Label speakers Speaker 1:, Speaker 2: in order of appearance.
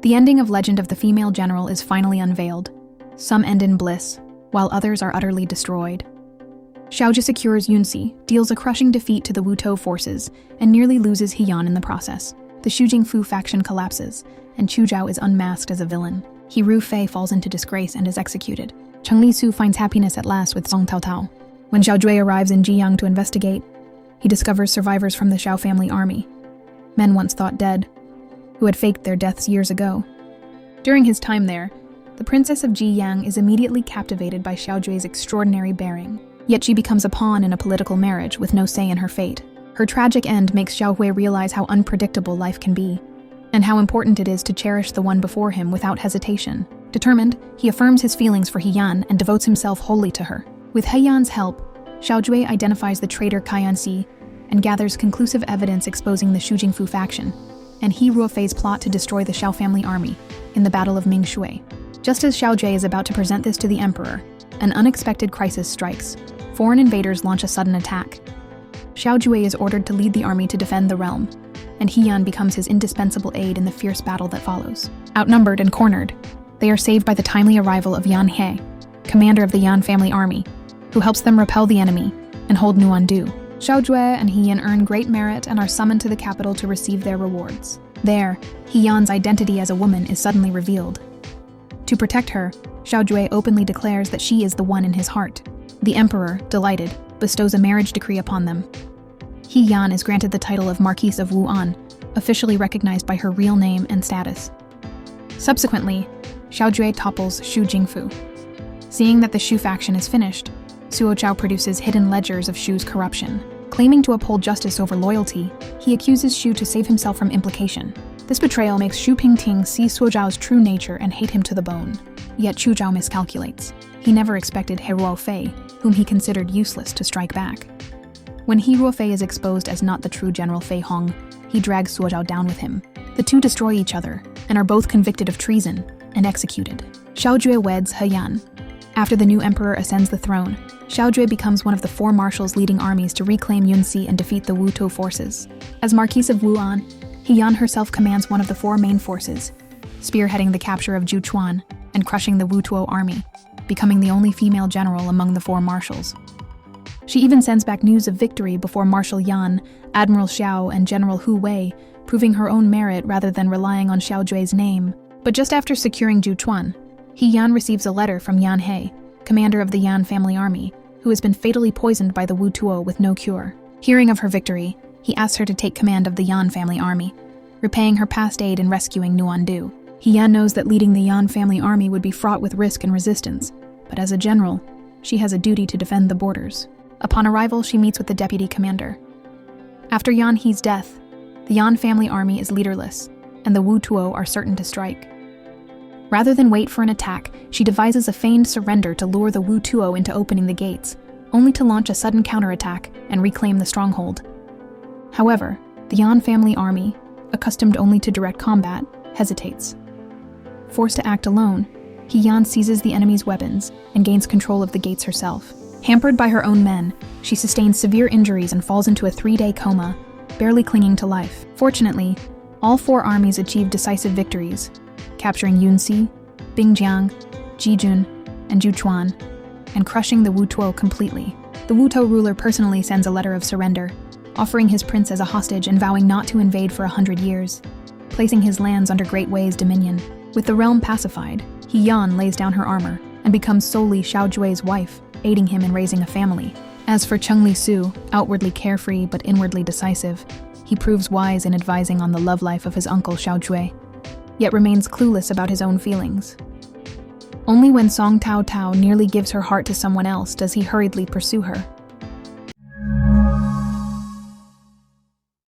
Speaker 1: The ending of Legend of the Female General is finally unveiled. Some end in bliss, while others are utterly destroyed. Xiaojie secures Yunxi, deals a crushing defeat to the Wutou forces, and nearly loses Heian in the process. The Xu Jingfu faction collapses, and Chu Zhao is unmasked as a villain. He Ru Fei falls into disgrace and is executed. Cheng Li Su finds happiness at last with Song Tao Tao. When Xiao Jue arrives in Jiyang to investigate, he discovers survivors from the Xiao family army, men once thought dead, who had faked their deaths years ago. During his time there, the princess of Jiyang is immediately captivated by Xiao Jue's extraordinary bearing. Yet she becomes a pawn in a political marriage with no say in her fate. Her tragic end makes Xiao Hui realize how unpredictable life can be, and how important it is to cherish the one before him without hesitation. Determined, he affirms his feelings for Heian and devotes himself wholly to her. With Heian's help, Xiao Jue identifies the traitor Kaiyanxi and gathers conclusive evidence exposing the Xu Jingfu faction, and He Ruofei's plot to destroy the Xiao family army in the Battle of Mingshui. Just as Xiao Jue is about to present this to the emperor, an unexpected crisis strikes. Foreign invaders launch a sudden attack. Xiao Jue is ordered to lead the army to defend the realm, and Heian becomes his indispensable aid in the fierce battle that follows. Outnumbered and cornered, they are saved by the timely arrival of Yan He, commander of the Yan family army, who helps them repel the enemy and hold Nuandu. Xiao Jue and Heian earn great merit and are summoned to the capital to receive their rewards. There, Heian's identity as a woman is suddenly revealed. To protect her, Xiao Jue openly declares that she is the one in his heart. The emperor, delighted, bestows a marriage decree upon them. Heian is granted the title of Marquise of Wu'an, officially recognized by her real name and status. Subsequently, Xiao Jue topples Xu Jingfu. Seeing that the Xu faction is finished, Suo Chao produces hidden ledgers of Xu's corruption. Claiming to uphold justice over loyalty, he accuses Xu to save himself from implication. This betrayal makes Xu Pingting see Suo Zhao's true nature and hate him to the bone. Yet Chu Zhao miscalculates. He never expected He Ruofei, whom he considered useless, to strike back. When He Ruofei is exposed as not the true General Fei Hong, he drags Suo Zhao down with him. The two destroy each other, and are both convicted of treason and executed. Xiao Jue weds Heian. After the new emperor ascends the throne, Xiao Jue becomes one of the four marshals leading armies to reclaim Yunxi and defeat the Wutou forces. As Marquise of Wu'an, Heian herself commands one of the four main forces, spearheading the capture of Juchuan and crushing the Wutuo army, becoming the only female general among the four marshals. She even sends back news of victory before Marshal Yan, Admiral Xiao, and General Hu Wei, proving her own merit rather than relying on Xiao Jue's name. But just after securing Juchuan, Heian receives a letter from Yan He, commander of the Yan family army, who has been fatally poisoned by the Wutuo with no cure. Hearing of her victory, he asks her to take command of the Yan family army, repaying her past aid in rescuing Nuandu. Heian knows that leading the Yan family army would be fraught with risk and resistance, but as a general, she has a duty to defend the borders. Upon arrival, she meets with the deputy commander. After Yan He's death, the Yan family army is leaderless, and the Wutuo are certain to strike. Rather than wait for an attack, she devises a feigned surrender to lure the Wutuo into opening the gates, only to launch a sudden counterattack and reclaim the stronghold. However, the Yan family army, accustomed only to direct combat, hesitates. Forced to act alone, Heian seizes the enemy's weapons and gains control of the gates herself. Hampered by her own men, she sustains severe injuries and falls into a 3-day coma, barely clinging to life. Fortunately, all four armies achieve decisive victories, capturing Yunxi, Bingjiang, Jijun, and Juchuan, and crushing the Wutuo completely. The Wutuo ruler personally sends a letter of surrender, offering his prince as a hostage and vowing not to invade for 100 years, placing his lands under Great Wei's dominion. With the realm pacified, Heian lays down her armor and becomes solely Xiao Jue's wife, aiding him in raising a family. As for Cheng Li Su, outwardly carefree but inwardly decisive, he proves wise in advising on the love life of his uncle Xiao Jue, yet remains clueless about his own feelings. Only when Song Tao Tao nearly gives her heart to someone else does he hurriedly pursue her.